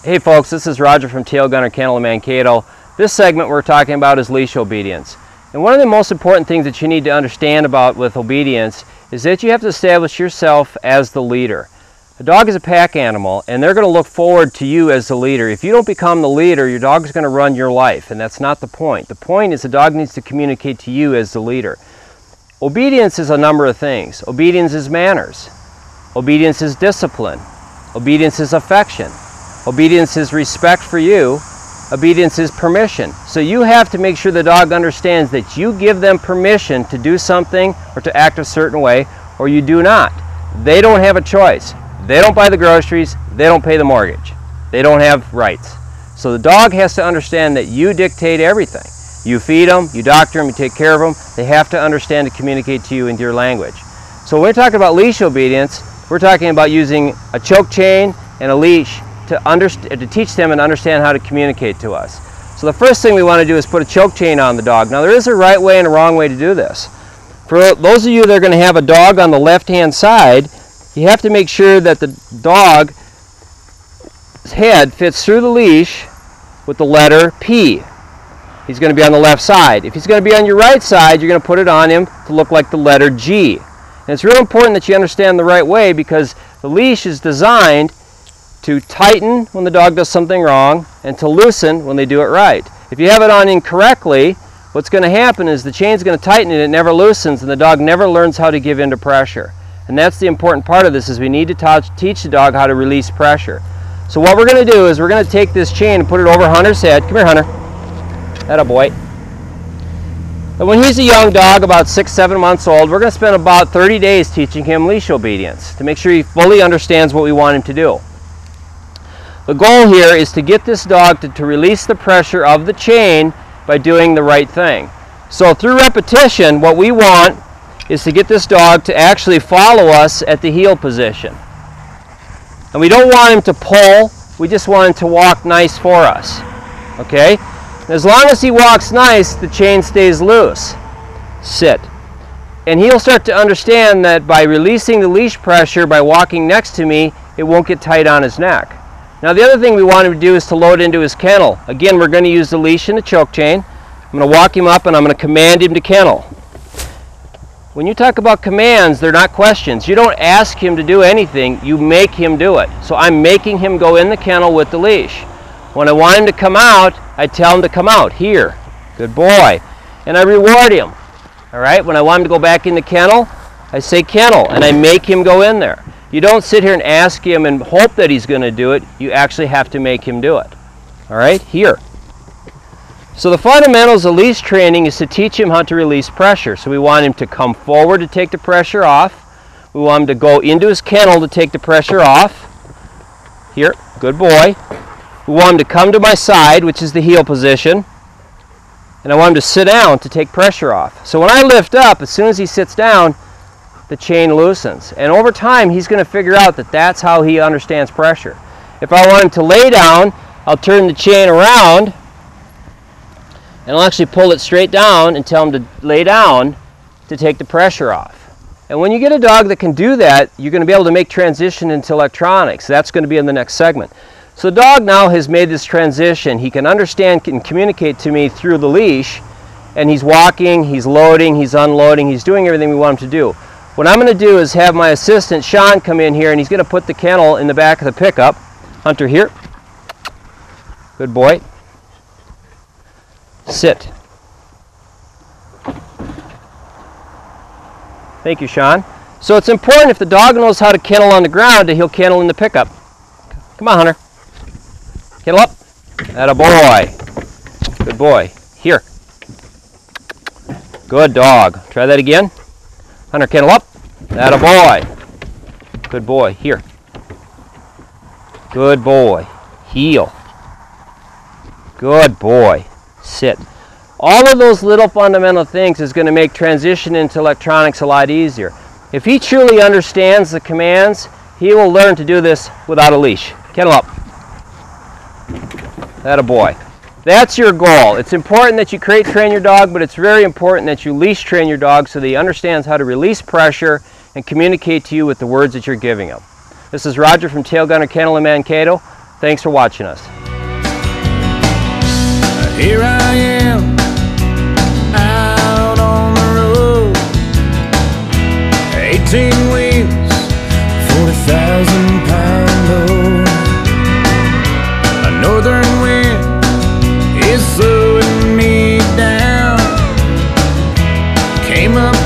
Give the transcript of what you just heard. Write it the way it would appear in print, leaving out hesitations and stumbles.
Hey folks, this is Roger from Tail Gunner Kennel in Mankato. This segment we're talking about is leash obedience. And one of the most important things that you need to understand about with obedience is that you have to establish yourself as the leader. A dog is a pack animal and they're going to look forward to you as the leader. If you don't become the leader, your dog is going to run your life, and that's not the point. The point is the dog needs to communicate to you as the leader. Obedience is a number of things. Obedience is manners. Obedience is discipline. Obedience is affection. Obedience is respect for you. Obedience is permission. So you have to make sure the dog understands that you give them permission to do something or to act a certain way, or you do not. They don't have a choice. They don't buy the groceries. They don't pay the mortgage. They don't have rights. So the dog has to understand that you dictate everything. You feed them, you doctor them, you take care of them. They have to understand to communicate to you in your language. So when we're talking about leash obedience, we're talking about using a choke chain and a leash to teach them and understand how to communicate to us. So the first thing we want to do is put a choke chain on the dog. Now there is a right way and a wrong way to do this. For those of you that are going to have a dog on the left-hand side, you have to make sure that the dog's head fits through the leash with the letter P. He's going to be on the left side. If he's going to be on your right side, you're going to put it on him to look like the letter G. And it's real important that you understand the right way, because the leash is designed to tighten when the dog does something wrong and to loosen when they do it right. If you have it on incorrectly, what's going to happen is the chain's going to tighten and it never loosens, and the dog never learns how to give in to pressure. And that's the important part of this, is we need to teach the dog how to release pressure. So what we're going to do is we're going to take this chain and put it over Hunter's head. Come here, Hunter. Atta boy. And when he's a young dog, about 6-7 months old, we're going to spend about 30 days teaching him leash obedience to make sure he fully understands what we want him to do. The goal here is to get this dog to release the pressure of the chain by doing the right thing. So through repetition, what we want is to get this dog to actually follow us at the heel position. And we don't want him to pull, we just want him to walk nice for us. Okay? As long as he walks nice, the chain stays loose. Sit. And he'll start to understand that by releasing the leash pressure, by walking next to me, it won't get tight on his neck. Now the other thing we want him to do is to load into his kennel. Again, we're going to use the leash and the choke chain. I'm going to walk him up and I'm going to command him to kennel. When you talk about commands, they're not questions. You don't ask him to do anything, you make him do it. So I'm making him go in the kennel with the leash. When I want him to come out, I tell him to come out. Here. Good boy. And I reward him. All right? When I want him to go back in the kennel, I say kennel, and I make him go in there. You don't sit here and ask him and hope that he's going to do it. You actually have to make him do it. All right? Here. So the fundamentals of leash training is to teach him how to release pressure. So we want him to come forward to take the pressure off. We want him to go into his kennel to take the pressure off. Here. Good boy. We want him to come to my side, which is the heel position, and I want him to sit down to take pressure off. So when I lift up, as soon as he sits down, the chain loosens. And over time, he's going to figure out that that's how he understands pressure. If I want him to lay down, I'll turn the chain around, and I'll actually pull it straight down and tell him to lay down to take the pressure off. And when you get a dog that can do that, you're going to be able to make transition into electronics. That's going to be in the next segment. So the dog now has made this transition. He can understand and communicate to me through the leash, and he's walking, he's loading, he's unloading, he's doing everything we want him to do. What I'm going to do is have my assistant Sean come in here, and he's going to put the kennel in the back of the pickup. Hunter, here. Good boy. Sit. Thank you, Sean. So it's important, if the dog knows how to kennel on the ground, that he'll kennel in the pickup. Come on, Hunter. Kennel up. Atta boy. Good boy. Here. Good dog. Try that again. Hunter, kennel up. Atta boy. Good boy. Here. Good boy. Heel. Good boy. Sit. All of those little fundamental things is going to make transition into electronics a lot easier. If he truly understands the commands, he will learn to do this without a leash. Kennel up. Atta boy. That's your goal. It's important that you crate train your dog, but it's very important that you leash train your dog so that he understands how to release pressure and communicate to you with the words that you're giving him. This is Roger from Tail Gunner Kennel in Mankato. Thanks for watching us. Here I am, out on the road, 18 wheels, 40,000-pound load. A northern wind is slowing me down. Came up